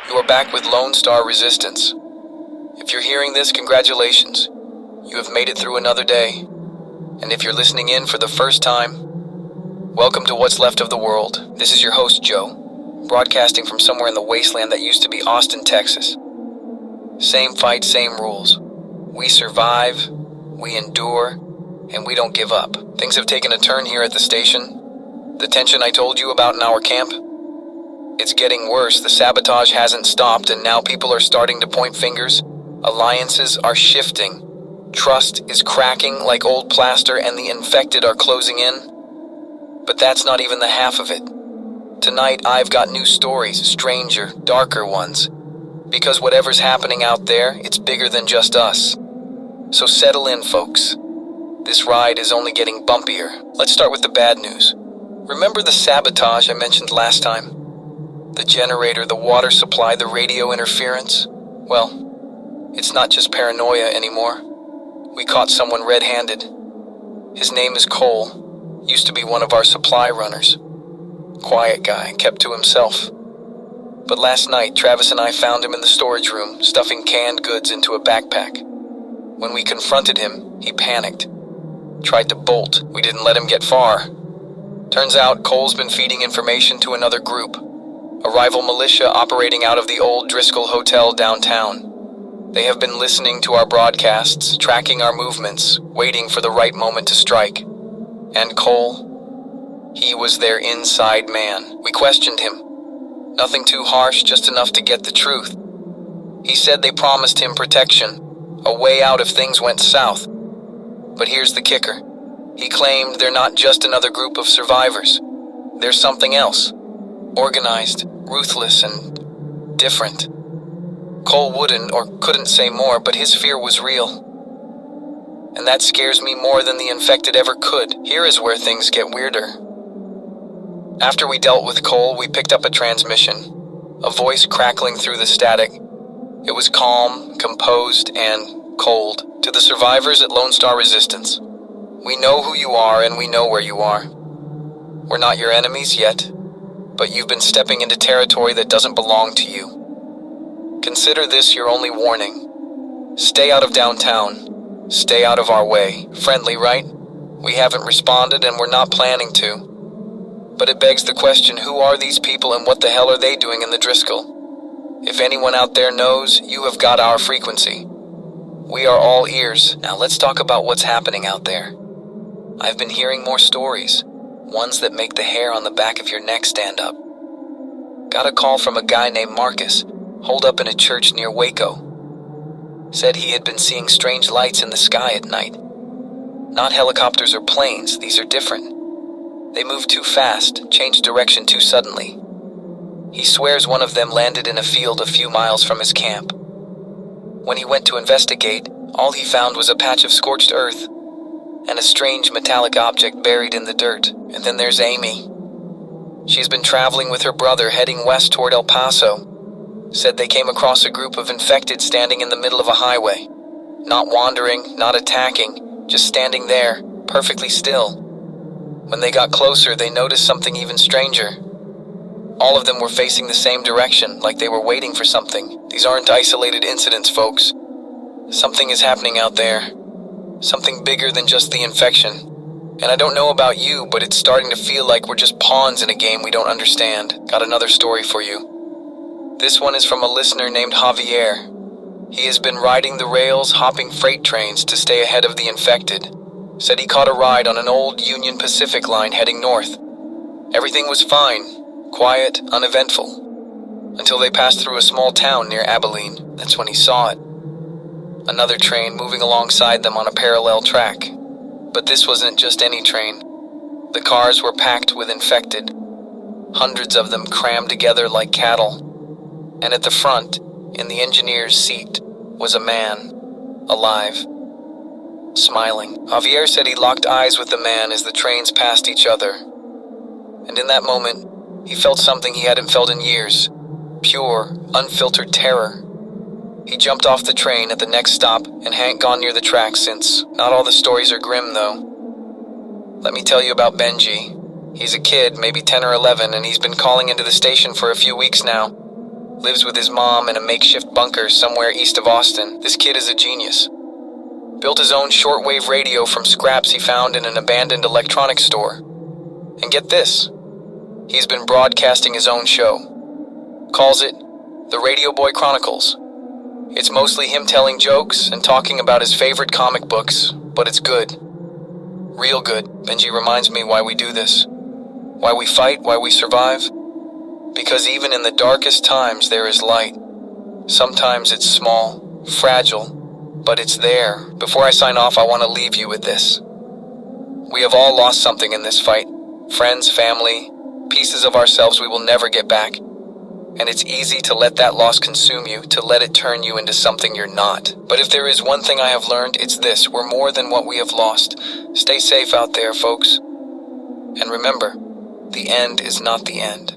You are back with Lone Star Resistance. If you're hearing this, congratulations. You have made it through another day. And if you're listening in for the first time, welcome to What's Left of the World. This is your host, Joe, broadcasting from somewhere in the wasteland that used to be Austin, Texas. Same fight, same rules. We survive, we endure, and we don't give up. Things have taken a turn here at the station. The tension I told you about in our camp, it's getting worse. The sabotage hasn't stopped, and now people are starting to point fingers. Alliances are shifting. Trust is cracking like old plaster, and the infected are closing in. But that's not even the half of it. Tonight, I've got new stories, stranger, darker ones. Because whatever's happening out there, it's bigger than just us. So settle in, folks. This ride is only getting bumpier. Let's start with the bad news. Remember the sabotage I mentioned last time? The generator, the water supply, the radio interference? Well, it's not just paranoia anymore. We caught someone red-handed. His name is Cole. Used to be one of our supply runners. Quiet guy, kept to himself. But last night, Travis and I found him in the storage room, stuffing canned goods into a backpack. When we confronted him, he panicked. Tried to bolt. We didn't let him get far. Turns out Cole's been feeding information to another group. A rival militia operating out of the old Driscoll Hotel downtown. They have been listening to our broadcasts, tracking our movements, waiting for the right moment to strike. And Cole, he was their inside man. We questioned him. Nothing too harsh, just enough to get the truth. He said they promised him protection, a way out if things went south. But here's the kicker. He claimed they're not just another group of survivors. There's something else. Organized, ruthless, and different. Cole wouldn't or couldn't say more, but his fear was real. And that scares me more than the infected ever could. Here is where things get weirder. After we dealt with Cole, we picked up a transmission, a voice crackling through the static. It was calm, composed, and cold. To the survivors at Lone Star Resistance, we know who you are and we know where you are. We're not your enemies yet, but you've been stepping into territory that doesn't belong to you. Consider this your only warning. Stay out of downtown. Stay out of our way. Friendly, right? We haven't responded and we're not planning to. But it begs the question, who are these people and what the hell are they doing in the Driscoll? If anyone out there knows, you have got our frequency. We are all ears. Now let's talk about what's happening out there. I've been hearing more stories, ones that make the hair on the back of your neck stand up. Got a call from a guy named Marcus, holed up in a church near Waco. Said he had been seeing strange lights in the sky at night. Not helicopters or planes, these are different. They move too fast, change direction too suddenly. He swears one of them landed in a field a few miles from his camp. When he went to investigate, all he found was a patch of scorched earth and a strange metallic object buried in the dirt. And then there's Amy. She's been traveling with her brother heading west toward El Paso. Said they came across a group of infected standing in the middle of a highway. Not wandering, not attacking, just standing there, perfectly still. When they got closer, they noticed something even stranger. All of them were facing the same direction, like they were waiting for something. These aren't isolated incidents, folks. Something is happening out there. Something bigger than just the infection. And I don't know about you, but it's starting to feel like we're just pawns in a game we don't understand. Got another story for you. This one is from a listener named Javier. He has been riding the rails, hopping freight trains to stay ahead of the infected. Said he caught a ride on an old Union Pacific line heading north. Everything was fine, quiet, uneventful, until they passed through a small town near Abilene. That's when he saw it. Another train moving alongside them on a parallel track. But this wasn't just any train. The cars were packed with infected, hundreds of them crammed together like cattle. And at the front, in the engineer's seat, was a man, alive. Smiling. Javier said he locked eyes with the man as the trains passed each other. And in that moment, he felt something he hadn't felt in years. Pure, unfiltered terror. He jumped off the train at the next stop and hadn't gone near the tracks since. Not all the stories are grim, though. Let me tell you about Benji. He's a kid, maybe 10 or 11, and he's been calling into the station for a few weeks now. Lives with his mom in a makeshift bunker somewhere east of Austin. This kid is a genius. Built his own shortwave radio from scraps he found in an abandoned electronics store. And get this, he's been broadcasting his own show. Calls it The Radio Boy Chronicles. It's mostly him telling jokes and talking about his favorite comic books, but it's good. Real good. Benji reminds me why we do this. Why we fight, why we survive. Because even in the darkest times there is light. Sometimes it's small, fragile, but it's there. Before I sign off, I want to leave you with this. We have all lost something in this fight. Friends, family, pieces of ourselves we will never get back. And it's easy to let that loss consume you, to let it turn you into something you're not. But if there is one thing I have learned, it's this: we're more than what we have lost. Stay safe out there, folks. And remember, the end is not the end.